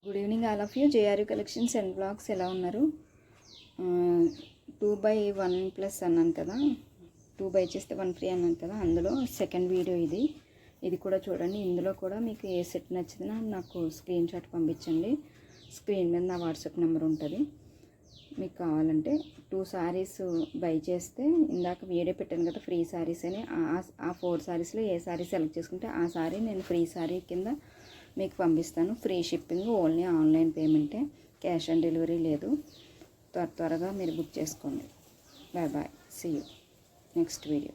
Good evening all of you. JRU collections and blogs ఎలా ఉన్నారు? 2/1+ అన్నాను కదా, 2 బై చేస్తే 1 ఫ్రీ అన్నాను కదా, అందులో సెకండ్ వీడియో ఇది కూడా చూడండి. ఇందులో కూడా మీకు ఏ సెట్ నచ్చినా నాకు స్క్రీన్ షాట్ పంపించండి. స్క్రీన్ మీద నా వాట్సాప్ నెంబర్ ఉంటుంది. మీకు కావాలంటే 2 సారీస్ బై చేస్తే, ఇందాక వీడియో పెట్టాను కదా ఫ్రీ సారీస్ అని, ఆ 4 సారీస్లో ఏ సారీ సెలెక్ట్ చేసుకుంటే ఆ సారీ నేను ఫ్రీ సారీ కింద మీకు పంపిస్తాను. ఫ్రీ షిప్పింగ్, ఓన్లీ ఆన్లైన్ పేమెంటే, క్యాష్ ఆన్ డెలివరీ లేదు. త్వరగా మీరు బుక్ చేసుకోండి. Bye bye, see you next video.